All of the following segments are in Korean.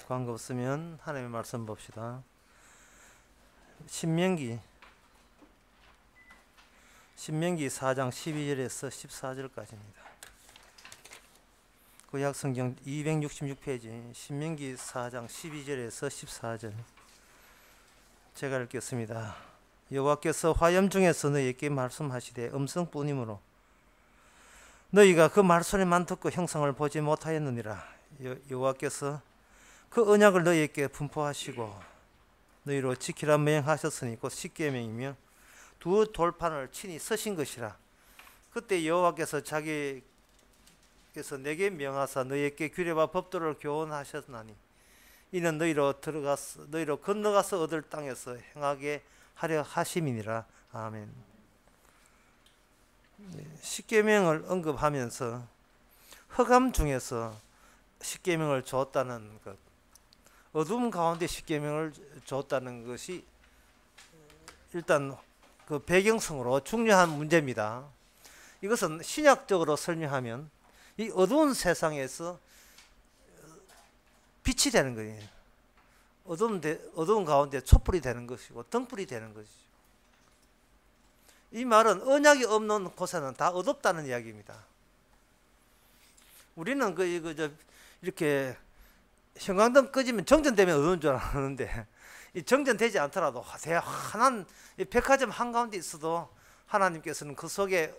광고 없으면 하나님의 말씀 봅시다. 신명기 4장 12절에서 14절까지입니다. 구약성경 266페이지 신명기 4장 12절에서 14절 제가 읽겠습니다. 여호와께서 화염 중에서 너희에게 말씀하시되 음성뿐이므로 너희가 그 말소리만 듣고 형상을 보지 못하였느니라. 여호와께서 그 언약을 너희에게 분포하시고 너희로 지키라 명하셨으니 곧 십계명이며 두 돌판을 친히 서신 것이라. 그때 여호와께서 자기께서 내게 명하사 너희에게 규례와 법도를 교훈하셨나니 이는 너희로 건너가서 얻을 땅에서 행하게 하려 하심이니라. 아멘. 십계명을 언급하면서 흑암 중에서 십계명을 줬다는 것, 어둠 가운데 십계명을 줬다는 것이 일단 그 배경성으로 중요한 문제입니다. 이것은 신약적으로 설명하면 이 어두운 세상에서 빛이 되는 거예요. 어두운 가운데 촛불이 되는 것이고 등불이 되는 것이죠. 이 말은 언약이 없는 곳에는 다 어둡다는 이야기입니다. 우리는 이렇게 형광등 꺼지면 정전되면 어두운 줄 아는데 이 정전되지 않더라도 대환한 백화점 한가운데 있어도 하나님께서는 그 속에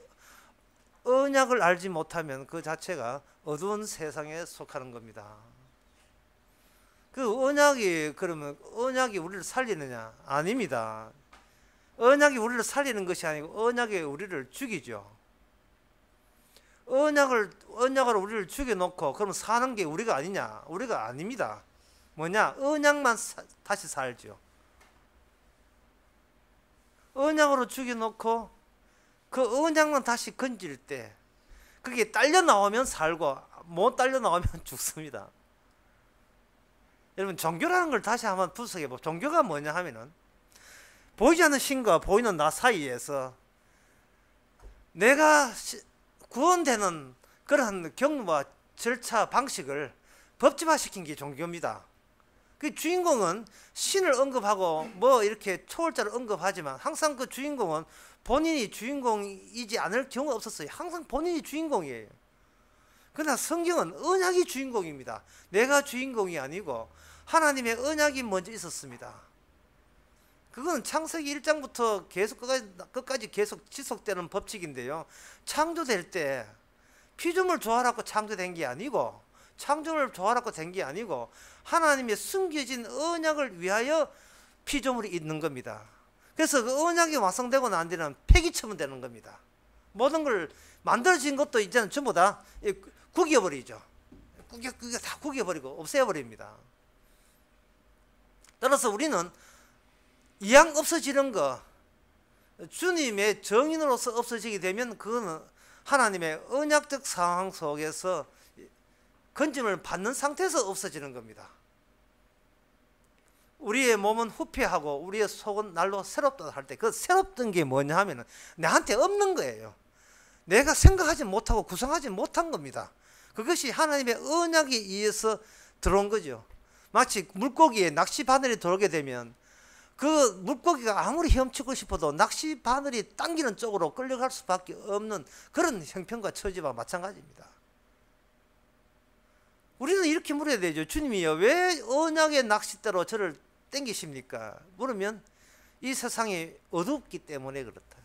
언약을 알지 못하면 그 자체가 어두운 세상에 속하는 겁니다. 그 언약이 그러면 언약이 우리를 살리느냐? 아닙니다. 언약이 우리를 살리는 것이 아니고 언약이 우리를 죽이죠. 언약으로 우리를 죽여놓고 그럼 사는 게 우리가 아니냐? 우리가 아닙니다. 뭐냐? 언약만 다시 살죠. 언약으로 죽여놓고 그 언약만 다시 건질 때 그게 딸려 나오면 살고 못 딸려 나오면 죽습니다. 여러분, 종교라는 걸 다시 한번 분석해 보고, 종교가 뭐냐 하면은 보이지 않는 신과 보이는 나 사이에서 내가 구원되는 그러한 경로와 절차 방식을 법제화시킨 게 종교입니다. 그 주인공은 신을 언급하고 뭐 이렇게 초월자를 언급하지만 항상 그 주인공은 본인이 주인공이지 않을 경우가 없었어요. 항상 본인이 주인공이에요. 그러나 성경은 언약이 주인공입니다. 내가 주인공이 아니고 하나님의 언약이 먼저 있었습니다. 그건 창세기 1장부터 계속 끝까지 계속 지속되는 법칙인데요. 창조될 때 피조물 조화라고 창조된 게 아니고 창조를 조화라고 된 게 아니고 하나님의 숨겨진 언약을 위하여 피조물이 있는 겁니다. 그래서 그 언약이 완성되고 난 뒤는 폐기처분 되는 겁니다. 모든 걸 만들어진 것도 이제는 전부 다 구겨버리죠. 다 구겨버리고 없애버립니다. 따라서 우리는 이왕 없어지는 거, 주님의 정인으로서 없어지게 되면 그거는 하나님의 언약적 상황 속에서 건짐을 받는 상태에서 없어지는 겁니다. 우리의 몸은 후패하고 우리의 속은 날로 새롭다 할 때 그 새롭던 게 뭐냐 하면은 나한테 없는 거예요. 내가 생각하지 못하고 구성하지 못한 겁니다. 그것이 하나님의 언약에 의해서 들어온 거죠. 마치 물고기에 낚시 바늘이 들어오게 되면 그 물고기가 아무리 헤엄치고 싶어도 낚시 바늘이 당기는 쪽으로 끌려갈 수밖에 없는 그런 형편과 처지와 마찬가지입니다. 우리는 이렇게 물어야 되죠. 주님이요, 왜 언약의 낚싯대로 저를 당기십니까? 물으면 이 세상이 어둡기 때문에 그렇다.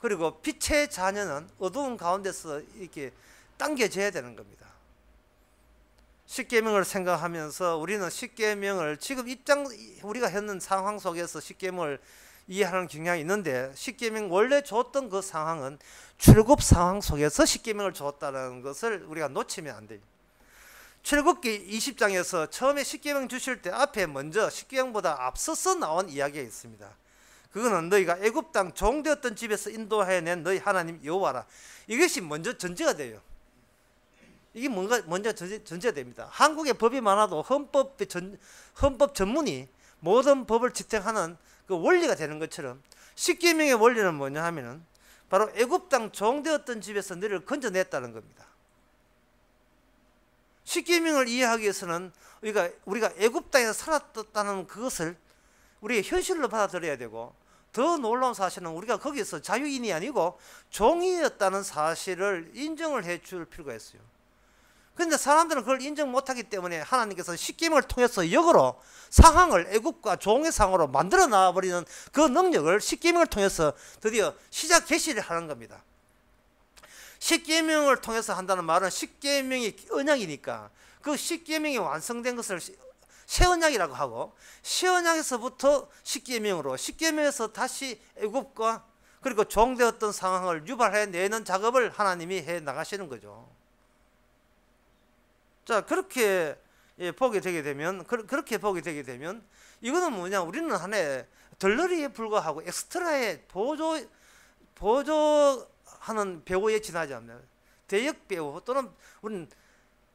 그리고 빛의 자녀는 어두운 가운데서 이렇게 당겨져야 되는 겁니다. 십계명을 생각하면서 우리는 십계명을 지금 우리가 현는 상황 속에서 십계명을 이해하는 경향이 있는데, 십계명 원래 줬던 그 상황은 출애굽 상황 속에서 십계명을 줬다는 것을 우리가 놓치면 안 돼요. 출애굽기 20장에서 처음에 십계명 주실 때 앞에 먼저 십계명보다 앞서서 나온 이야기가 있습니다. 그거는 너희가 애굽 땅 종되었던 집에서 인도해낸 너희 하나님 여호와라. 이것이 먼저 전제가 돼요. 이게 뭔가 먼저 전제가 됩니다. 한국에 법이 많아도 헌법 전문이 모든 법을 지탱하는 그 원리가 되는 것처럼 십계명의 원리는 뭐냐 하면은 바로 애굽 땅 종되었던 집에서 너희를 건져냈다는 겁니다. 십계명을 이해하기 위해서는 우리가 애굽 땅에서 살았다는 그것을 우리의 현실로 받아들여야 되고, 더 놀라운 사실은 우리가 거기서 자유인이 아니고 종이었다는 사실을 인정을 해줄 필요가 있어요. 그런데 사람들은 그걸 인정 못하기 때문에 하나님께서 십계명을 통해서 역으로 상황을 애국과 종의 상황으로 만들어 놔버리는 그 능력을 십계명을 통해서 드디어 시작 개시를 하는 겁니다. 십계명을 통해서 한다는 말은 십계명이 언약이니까 그 십계명이 완성된 것을 새 언약이라고 하고, 새 언약에서부터 십계명으로, 십계명에서 다시 애국과 그리고 종되었던 상황을 유발해내는 작업을 하나님이 해 나가시는 거죠. 자, 그렇게 보게 되게 되면, 그렇게 보게 되게 되면 이거는 뭐냐, 우리는 하나의 덜러리에 불과하고 엑스트라의 보조하는 배우에 지나지 않는 대역 배우, 또는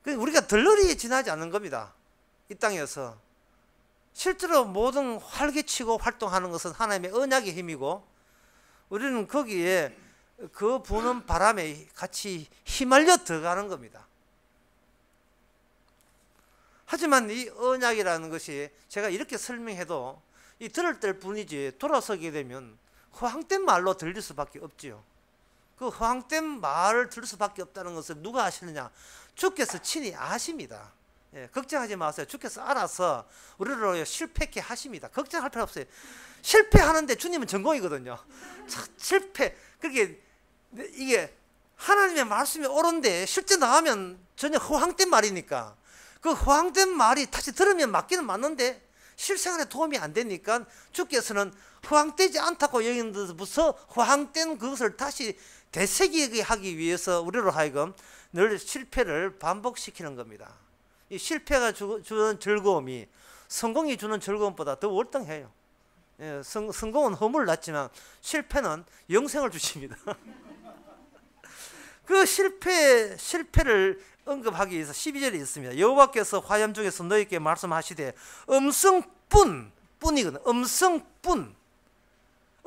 우리가 덜러리에 지나지 않는 겁니다. 이 땅에서 실제로 모든 활개치고 활동하는 것은 하나님의 언약의 힘이고, 우리는 거기에 그 부는 바람에 같이 휘말려 들어가는 겁니다. 하지만 이 언약이라는 것이 제가 이렇게 설명해도 이 들을 때 뿐이지, 돌아서게 되면 허황된 말로 들릴 수밖에 없지요. 그 허황된 말을 들을 수밖에 없다는 것을 누가 아시느냐? 주께서 친히 아십니다. 예, 걱정하지 마세요. 주께서 알아서 우리를 실패케 하십니다. 걱정할 필요 없어요. 실패하는데 주님은 전공이거든요. 실패, 그게 이게 하나님의 말씀이 옳은데 실제 나가면 전혀 허황된 말이니까, 그 허황된 말이 다시 들으면 맞기는 맞는데 실생활에 도움이 안 되니까 주께서는 허황되지 않다고 여기는 데서부터 허황된 그것을 다시 되새기게 하기 위해서 우리로 하여금 늘 실패를 반복시키는 겁니다. 이 실패가 주는 즐거움이 성공이 주는 즐거움보다 더 월등해요. 예, 성공은 허물을 낳지만 실패는 영생을 주십니다. 그 실패를 언급하기 위해서 12절에 있습니다. 여호와께서 화염 중에서 너희에게 말씀하시되 음성뿐이거든.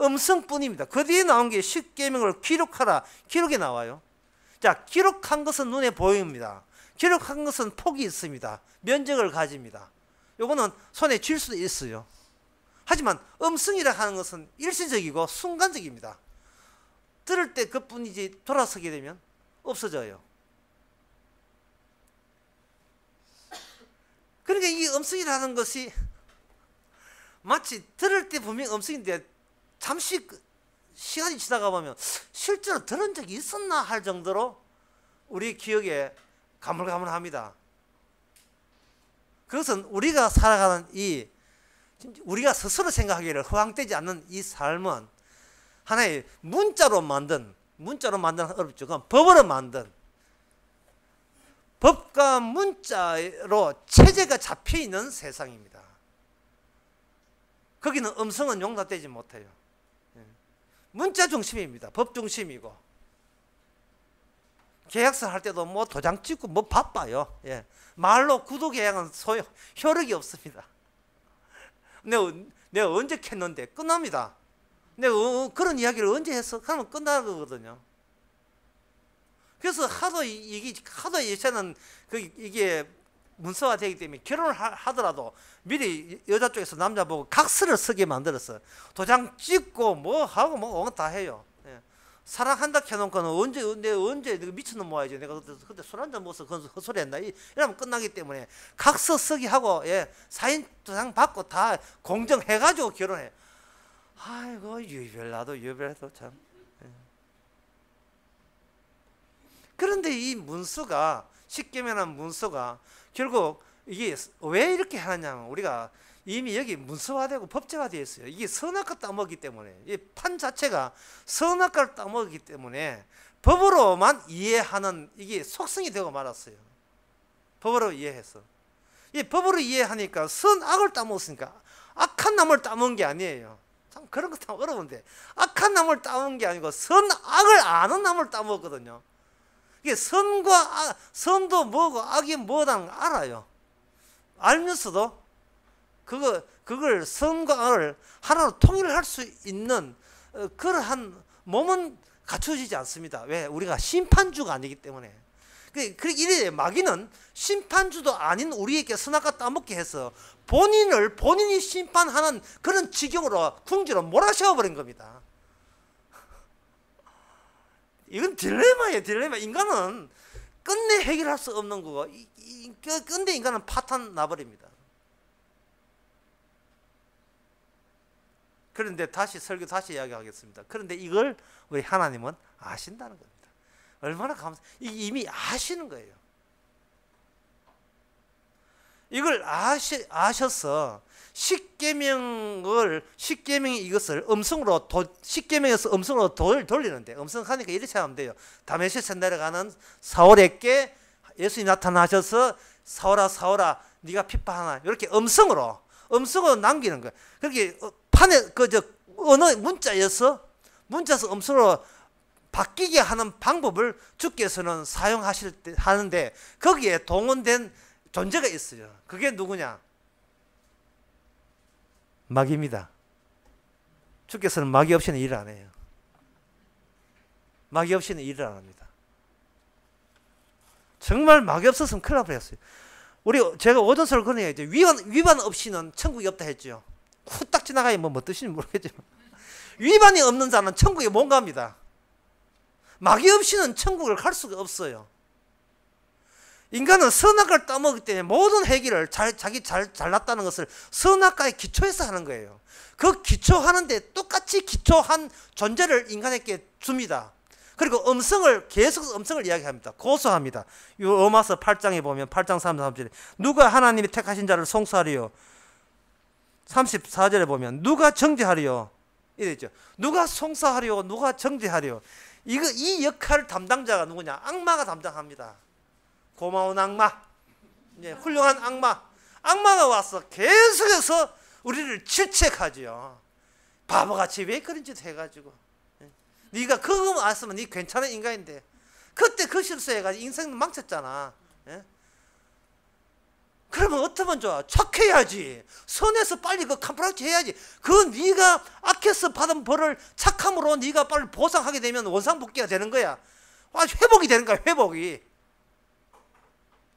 음성뿐입니다. 그 뒤에 나온 게 십계명을 기록하라. 기록에 나와요. 자, 기록한 것은 눈에 보입니다. 기록한 것은 폭이 있습니다. 면적을 가집니다. 요거는 손에 쥘 수도 있어요. 하지만 음성이라 하는 것은 일시적이고 순간적입니다. 들을 때 그뿐이지 돌아서게 되면 없어져요. 그러니까 이 음성이라는 것이 마치 들을 때 분명히 음성인데 잠시 시간이 지나가 보면 실제로 들은 적이 있었나 할 정도로 우리 기억에 가물가물합니다. 그것은 우리가 살아가는 우리가 스스로 생각하기를 허황되지 않는 이 삶은 하나의 문자로 만든 어렵죠. 그건 법으로 만든, 법과 문자로 체제가 잡혀 있는 세상입니다. 거기는 음성은 용납되지 못해요. 문자 중심입니다. 법 중심이고, 계약서 할 때도 뭐 도장 찍고 뭐 바빠요. 예. 말로 구두 계약은 효력이 없습니다. 내가 언제 캤는데 끝납니다. 내가 그런 이야기를 언제 했어? 그러면 끝나는 거거든요. 그래서 하도 예전은 이게 문서화 되기 때문에 결혼을 하더라도 미리 여자 쪽에서 남자 보고 각서를 쓰게 만들었어요. 도장 찍고 뭐 하고 뭐 다 해요. 예. 사랑한다 해놓고는 언제 미친놈 모아야지. 내가 그때 술 한잔 먹어서 헛소리 했나? 이러면 끝나기 때문에 각서 쓰기 하고, 예, 사인 도장 받고 다 공정해가지고 결혼해. 아이고, 유별해도 참. 예. 그런데 이 문서가, 십계명이라는 문서가 결국 이게 왜 이렇게 하느냐면, 우리가 이미 여기 문서화되고 법제화되어 있어요. 이게 선악과 따먹기 때문에, 이 판 자체가 선악과를 따먹기 때문에 법으로만 이해하는 이게 속성이 되고 말았어요. 법으로 이해해서. 이 법으로 이해하니까 선악을 따먹었으니까 악한 남을 따먹은 게 아니에요. 참 그런 거 참 어려운데, 악한 남을 따먹은 게 아니고 선악을 아는 남을 따먹었거든요. 이게 선도 뭐고 악이 뭐라는 걸 알아요. 알면서도 그걸 선과 악을 하나로 통일할 수 있는 그러한 몸은 갖춰지지 않습니다. 왜? 우리가 심판주가 아니기 때문에. 이래 마귀는 심판주도 아닌 우리에게 선악과 따먹게 해서 본인이 심판하는 그런 지경으로 궁지로 몰아세워 버린 겁니다. 이건 딜레마예요, 딜레마. 인간은 끝내 해결할 수 없는 거고, 끝내 인간은 파탄 나버립니다. 그런데 설교 다시 이야기하겠습니다. 그런데 이걸 우리 하나님은 아신다는 겁니다. 얼마나 이미 아시는 거예요. 이걸 아셔서 십계명이 이것을 십계명에서 음성으로 돌리는데, 음성하니까 이렇게 하면 돼요. 다메섹에 내려가는 사울에게 예수님이 나타나셔서 사울아 네가 핍박하나, 이렇게 음성으로 남기는 거예요. 그렇게 판에 언어 문자에서 음성으로 바뀌게 하는 방법을 주께서는 하는데 거기에 동원된 존재가 있어요. 그게 누구냐? 마귀입니다. 주께서는 마귀 없이는 일을 안 해요. 마귀 없이는 일을 안 합니다. 정말 마귀 없었으면 큰일 날 뻔했어요. 제가 오전설을 그러네요. 위반 없이는 천국이 없다 했죠. 후딱 지나가야 뭐 뜻인지 모르겠지만 위반이 없는 자는 천국에 못 갑니다. 마귀 없이는 천국을 갈 수가 없어요. 인간은 선악을 따먹기 때문에 모든 해결을 자기 잘났다는 것을 선악과의 기초에서 하는 거예요. 그 기초하는데 똑같이 기초한 존재를 인간에게 줍니다. 그리고 계속 음성을 이야기합니다. 고소합니다. 로마서 8장에 보면 8장 33절에 누가 하나님이 택하신 자를 송사하리요. 34절에 보면 누가 정죄하리요. 이랬죠. 누가 송사하리요. 누가 정죄하리요. 이 역할 담당자가 누구냐? 악마가 담당합니다. 고마운 악마, 훌륭한 악마가 와서 계속해서 우리를 질책하지요. 바보같이 왜 그런 짓 해가지고, 네가 그거 알았으면 네 괜찮은 인간인데 그때 그 실수해가지고 인생 망쳤잖아. 그러면 어쩌면 좋아? 착해야지. 선에서 빨리 그 캄프라치 해야지. 네가 악해서 받은 벌을 착함으로 네가 빨리 보상하게 되면 원상복귀가 되는 거야. 회복이 되는 거야. 회복이.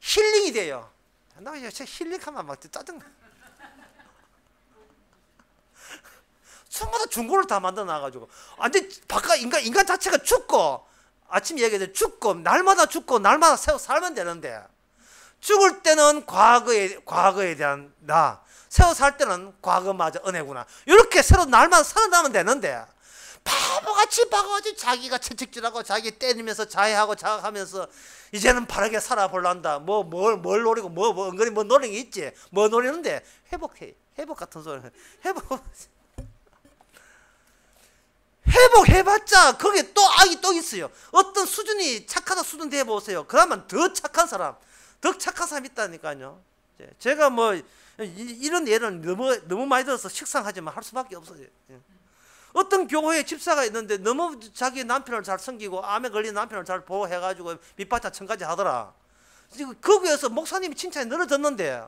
힐링이 돼요. 나 이제 힐링하면 막 짜증나. 전부 다 중고를 다 만들어 놔가지고 완전 바깥 인간 자체가 죽고, 아침 얘기했는데 죽고 날마다 새로 살면 되는데, 죽을 때는 과거에 대한 새로 살 때는 과거마저 은혜구나, 이렇게 새로 날마다 살아나면 되는데, 바보같이 자기가 채찍질하고 자기 때리면서 자해하고 자각하면서 이제는 바르게 살아볼란다. 뭘 노리고 은근히 노리는 게 있지. 뭐 노리는데 회복 같은 소리. 회복해봤자 거기에 또 악이 또 있어요. 어떤 수준이 착하다 수준 돼보세요. 그러면 더 착한 사람 있다니까요. 제가 이런 예를 너무 많이 들어서 식상하지만 할 수밖에 없어요. 어떤 교회에 집사가 있는데 너무 자기 남편을 잘 섬기고 암에 걸린 남편을 잘 보호해가지고 밑바탕 천까지 하더라. 거기에서 목사님이 칭찬이 늘어졌는데,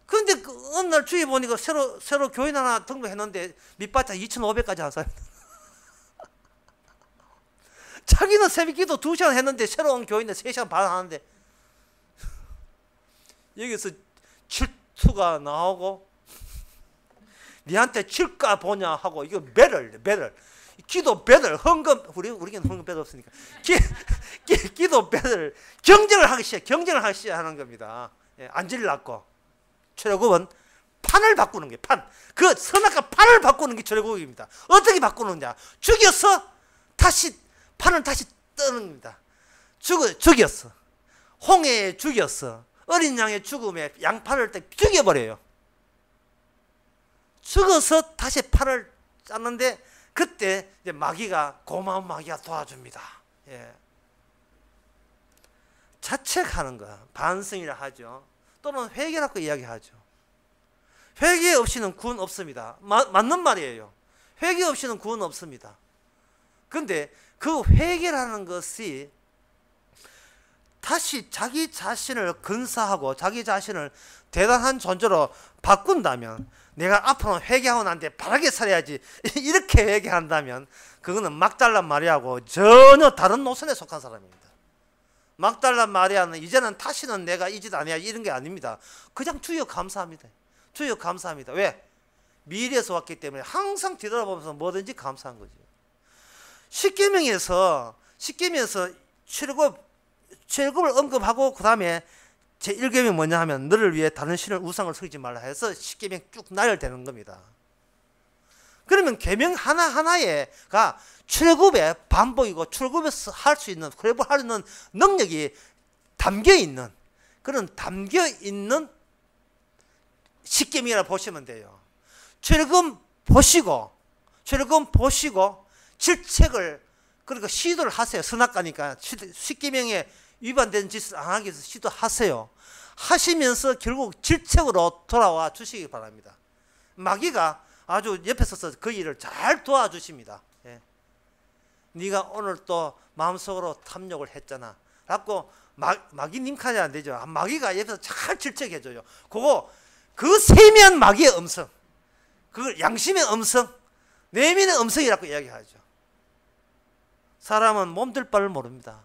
그런데 어느 날 주위에 보니까 새로 교인 하나 등록했는데 밑바탕 2,500까지 한 사람. 자기는 새벽기도 2시간 했는데 새로운 교인은 3시간 반 하는데, 여기서 질투가 나오고 니한테 칠까 보냐 하고, 이거 배를 기도 배를 헌금, 우리는 헌금 배도 없으니까 기도 배를 경쟁을 하기 시작하는 겁니다. 안질 낳고. 최고급은 판을 바꾸는 게 그 선악과 판을 바꾸는 게 최고급입니다. 어떻게 바꾸느냐? 죽여서 판을 다시 뜨는 겁니다. 죽였어. 홍해에 죽였어. 어린 양의 죽음에 양팔을 죽여버려요. 죽어서 다시 팔을 짰는데, 그때 이제 고마운 마귀가 도와줍니다. 자책하는 거, 반성이라 하죠. 또는 회개라고 이야기하죠. 회개 없이는 구원 없습니다. 맞는 말이에요. 회개 없이는 구원 없습니다. 그런데 그 회개라는 것이 다시 자기 자신을 근사하고 자기 자신을 대단한 존재로 바꾼다면, 내가 앞으로 회개하고 난 뒤에 바르게 살아야지 이렇게 회개한다면, 그거는 막달란 말이하고 전혀 다른 노선에 속한 사람입니다. 막달라 마리아는 이제는 다시는 내가 이 짓 아니야 이런 게 아닙니다. 그냥 주여 감사합니다. 주여 감사합니다. 왜? 미래에서 왔기 때문에 항상 뒤돌아보면서 뭐든지 감사한 거죠. 십계명에서 출애굽을 언급하고 그 다음에 제1계명이 뭐냐 하면 너를 위해 다른 신을 우상을 섬기지 말라 해서 십계명 쭉 나열되는 겁니다. 그러면 계명 하나하나가 출애굽의 반복이고 출애굽에서 할 수 있는 능력이 담겨있는 그런 담겨있는 십계명이라고 보시면 돼요. 출애굽 보시고 질책을 그러니까 시도를 하세요. 선악과니까 십계명에 위반된 짓을 안 하기 위해서 시도하세요. 하시면서 결국 질책으로 돌아와 주시기 바랍니다. 마귀가 아주 옆에 서서 그 일을 잘 도와주십니다. 예. 네가 오늘 또 마음속으로 탐욕을 했잖아 라고 마귀님 칸이 안 되죠. 마귀가 옆에서 잘 질책해줘요. 그 세미한 마귀의 음성, 그 양심의 음성, 내면의 음성이라고 이야기하죠. 사람은 몸둘 바를 모릅니다.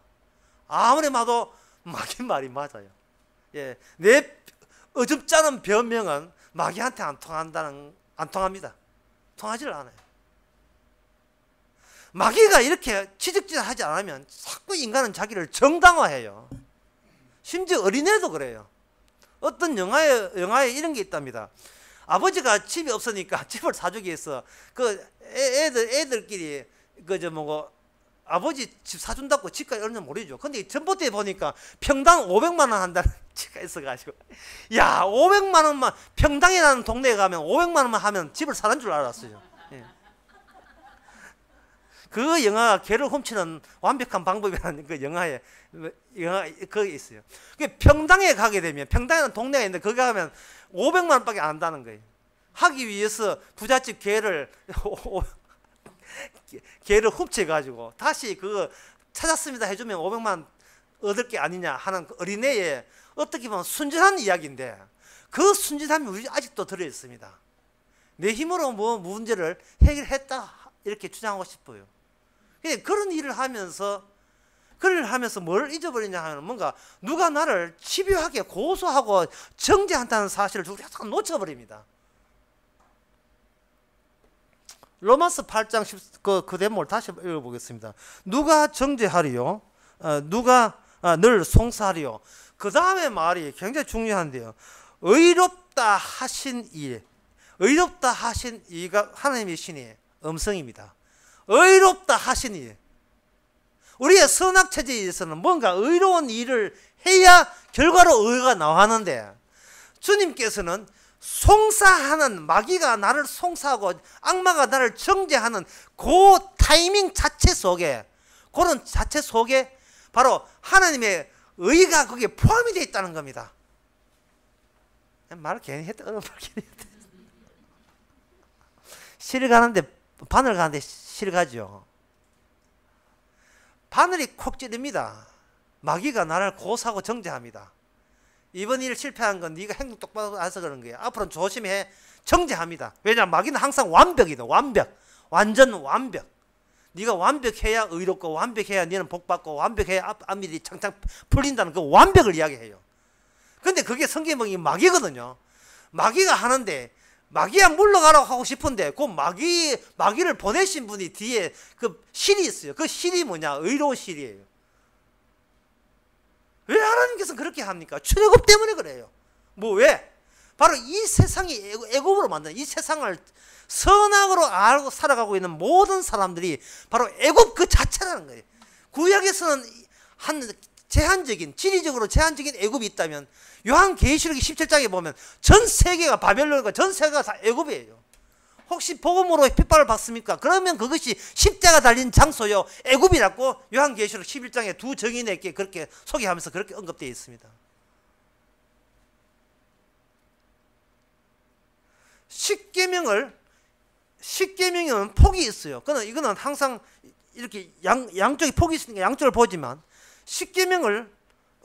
아무리 봐도 마귀 말이 맞아요. 예, 내 어줍잖은 변명은 마귀한테 안 통합니다. 통하지를 않아요. 마귀가 이렇게 지적질하지 않으면 자꾸 인간은 자기를 정당화해요. 심지어 어린애도 그래요. 어떤 영화에 이런 게 있답니다. 아버지가 집이 없으니까 집을 사주기 위해서 그 애들끼리 아버지 집 사준다고 집까지 얼마나 모르죠. 근데 전봇대에 보니까 평당 500만 원 한다는 집가 있어가지고 야 500만 원만 평당이라는 동네에 가면 500만 원만 하면 집을 사는 줄 알았어요. 예. 그 영화가 개를 훔치는 완벽한 방법이라는 그 영화 거기 있어요. 평당에 가게 되면 평당이라는 동네가 있는데 거기 가면 500만 원밖에 안 한다는 거예요. 하기 위해서 부잣집 개를 훔쳐가지고 다시 그거 찾았습니다 해주면 500만 원 얻을 게 아니냐 하는 그 어린애의 어떻게 보면 순진한 이야기인데 그 순진함이 우리 아직도 들어있습니다. 내 힘으로 뭐 문제를 해결했다 이렇게 주장하고 싶어요. 그런 일을 하면서 뭘 잊어버리냐 하면 뭔가 누가 나를 집요하게 고소하고 정죄한다는 사실을 자꾸 놓쳐버립니다. 로마서 8장 그 대목을 다시 읽어보겠습니다. 누가 정죄하리요? 누가 늘 송사하리요? 그 다음에 말이 굉장히 중요한데요. 의롭다 하신 이가 하나님의 신의 음성입니다. 의롭다 하신 이. 우리의 선악체제에서는 뭔가 의로운 일을 해야 결과로 의가 나오는데 주님께서는 송사하는 마귀가 나를 송사하고 악마가 나를 정죄하는 그 타이밍 자체 속에 그런 자체 속에 바로 하나님의 의가 거기에 포함이 되어 있다는 겁니다. 말을 괜히 했다. 실 가는데 바늘 가는데 실 가죠. 바늘이 콕 찌릅니다. 마귀가 나를 고사하고 정죄합니다. 이번 일 실패한 건 네가 행동 똑바로 안 해서 그런 거야. 앞으로는 조심해. 정죄합니다. 왜냐하면 마귀는 항상 완벽이다. 완전 완벽. 네가 완벽해야 의롭고 완벽해야 너는 복받고 완벽해야 앞일이 창창 풀린다는 그 완벽을 이야기해요. 근데 그게 성경이 마귀거든요. 마귀가 하는데 마귀야 물러가라고 하고 싶은데 그 마귀를 보내신 분이 뒤에 그 실이 있어요. 그 실이 뭐냐? 의로운 실이에요. 왜 하나님께서 그렇게 합니까? 출애굽 때문에 그래요. 왜? 바로 이 세상이 애굽으로 만든 이 세상을 선악으로 알고 살아가고 있는 모든 사람들이 바로 애굽 그 자체라는 거예요. 구약에서는 한 지리적으로 제한적인 애굽이 있다면 요한계시록 17장에 보면 전 세계가 바벨론과 전 세계가 다 애굽이에요. 혹시 복음으로 핍박을 받습니까? 그러면 그것이 십자가 달린 장소요 애굽이라고 요한계시록 11장에 두 정인에게 그렇게 소개하면서 그렇게 언급되어 있습니다. 십계명은 폭이 있어요. 이거는 항상 이렇게 양쪽이 폭이 있으니까 양쪽을 보지만 십계명을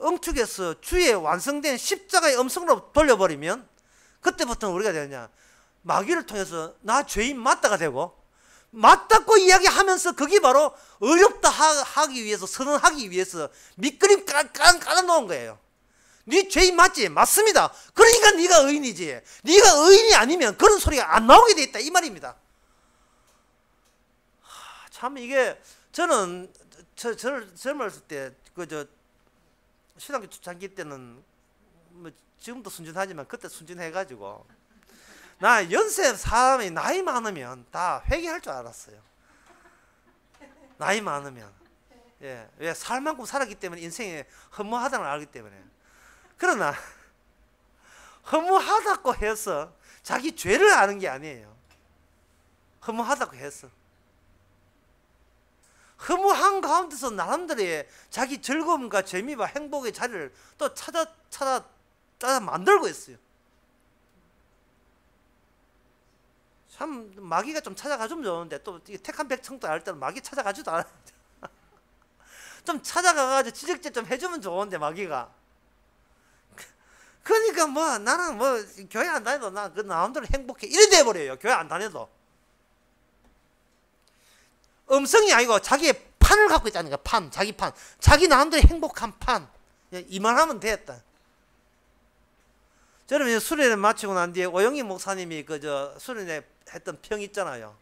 응축해서 주의 완성된 십자가의 음성으로 돌려버리면 그때부터는 우리가 되느냐? 마귀를 통해서 나 죄인 맞다가 되고 맞다고 이야기하면서 그게 바로 어렵다 하기 위해서, 선언하기 위해서 밑그림 깔아놓은 거예요. 네 죄인 맞지? 맞습니다. 그러니까 네가 의인이지. 네가 의인이 아니면 그런 소리가 안 나오게 돼 있다 이 말입니다. 참 이게 저는 젊었을 때 그 신학교 초창기 때는 뭐 지금도 순진하지만 그때 순진해가지고 나 연세 사람이 나이 많으면 다 회개할 줄 알았어요. 나이 많으면. 예, 왜 살 만큼 살았기 때문에 인생에 허무하다는 걸 알기 때문에. 그러나 허무하다고 해서 자기 죄를 아는 게 아니에요. 허무하다고 해서 허무한 가운데서 나름대로의 자기 즐거움과 재미와 행복의 자리를 또 찾아 만들고 있어요. 참 마귀가 좀 찾아가주면 좋은데 또 택한 백성도 알 때는 마귀 찾아가지도 않아요. 좀 찾아가가지고 지적질 좀 해주면 좋은데 마귀가. 그러니까 뭐 나는 뭐 교회 안 다녀도 나 그 마음대로 행복해 이래 돼버려요. 교회 안 다녀도. 음성이 아니고 자기의 판을 갖고 있다니까. 판, 자기 판, 자기 마음대로 행복한 판. 이만하면 됐다. 저는 수련회 마치고 난 뒤에 오영희 목사님이 수련회 했던 평 있잖아요.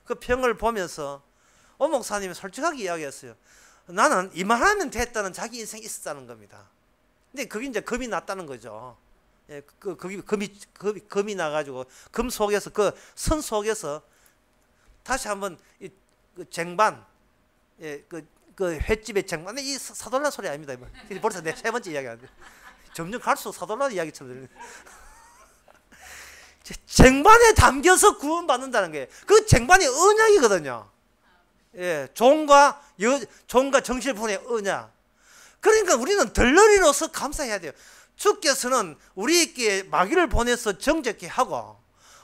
그 평을 보면서 오 목사님이 솔직하게 이야기했어요. 나는 이만하면 됐다는 자기 인생이 있었다는 겁니다. 근데 그게 이제 겁이 났다는 거죠. 예, 금이 나가지고 금 속에서 그 선 속에서 다시 한번 그 쟁반, 예, 그 횟집의 쟁반, 이 사돌라 소리 아닙니다. 벌써 내 세 번째 이야기하는데 점점 갈수록 사돌라 이야기처럼 들리네. 쟁반에 담겨서 구원받는다는 게 그 쟁반이 언약이거든요. 예, 종과 정실분의 언약. 그러니까 우리는 덜러리로서 감사해야 돼요. 주께서는 우리에게 마귀를 보내서 정죄케 하고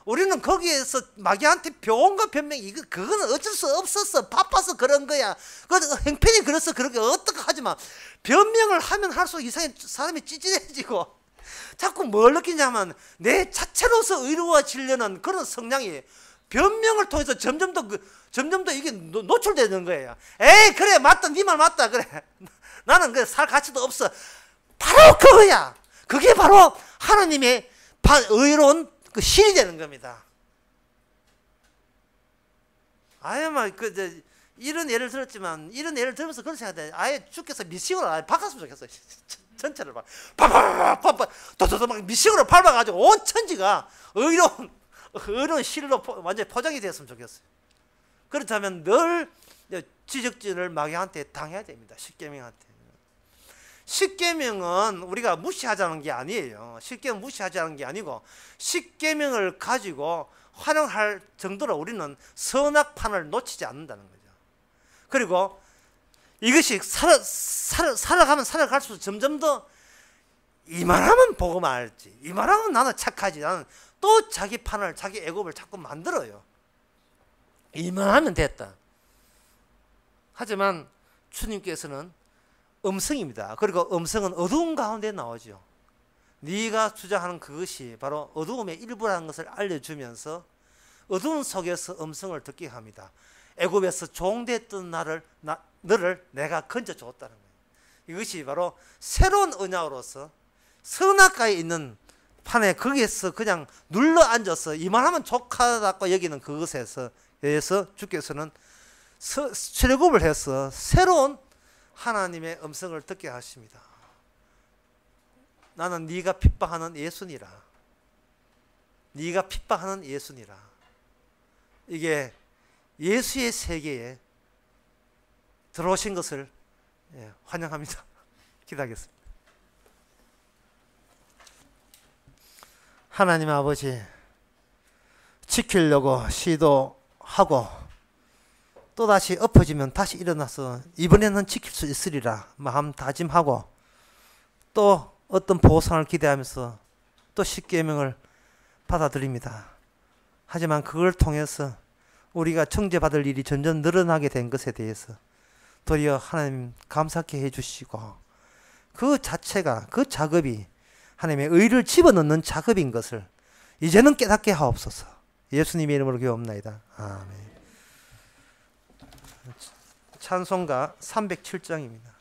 우리는 거기에서 마귀한테 교훈과 변명, 그거는 어쩔 수 없었어. 바빠서 그런 거야. 그 행편이 그래서 그렇게 어떻게 하지만 변명을 하면 할수록 이상하게 사람이 찌질해지고 자꾸 뭘 느끼냐면 내 자체로서 의로워지려는 그런 성향이 변명을 통해서 점점 더 이게 노출되는 거예요. 에이 그래 맞다, 네 말 맞다, 그래 나는 그래 살 가치도 없어. 바로 그거야. 그게 바로 하나님의 의로운 그 실이 되는 겁니다. 아예 막 이런 예를 들었지만 이런 예를 들면서 그런 생각이 아예 주께서 미싱으로 아예 바꿨으면 좋겠어요. 전체를 막 파파파파 도도도 막 미싱으로 밟아가지고 온 천지가 의로운 실로 완전히 포장이 됐으면 좋겠어요. 그렇다면 늘 지적질을 마귀한테 당해야 됩니다. 십계명한테. 십계명은 우리가 무시하자는 게 아니에요. 십계명 무시하자는 게 아니고 십계명을 가지고 활용할 정도로 우리는 선악판을 놓치지 않는다는 거죠. 그리고 이것이 살아갈수록 점점 더 이만하면 복음 알지, 이만하면 나는 착하지, 나는 또 자기 판을, 자기 애굽을 자꾸 만들어요. 이만하면 됐다. 하지만 주님께서는 음성입니다. 그리고 음성은 어두운 가운데 나오죠. 네가 주장하는 그것이 바로 어두움의 일부라는 것을 알려주면서 어두운 속에서 음성을 듣게 합니다. 애굽에서 종됐던 너를 내가 건져줬다는 거예요. 이것이 바로 새로운 언약으로서 선악가에 있는 판에 거기에서 그냥 눌러 앉아서 이만하면 족하다고 여기는 그것에서 주께서는 출애굽을 해서 새로운 하나님의 음성을 듣게 하십니다. 나는 네가 핍박하는 예수니라. 네가 핍박하는 예수니라. 이게 예수의 세계에 들어오신 것을 환영합니다. 기도하겠습니다. 하나님 아버지, 지키려고 시도하고 또다시 엎어지면 다시 일어나서 이번에는 지킬 수 있으리라 마음 다짐하고 또 어떤 보상을 기대하면서 또 십계명을 받아들입니다. 하지만 그걸 통해서 우리가 정죄받을 일이 점점 늘어나게 된 것에 대해서 도리어 하나님 감사케 해주시고 그 자체가, 그 작업이 하나님의 의를 집어넣는 작업인 것을 이제는 깨닫게 하옵소서. 예수님의 이름으로 기도합나이다. 아멘. 찬송가 307장입니다.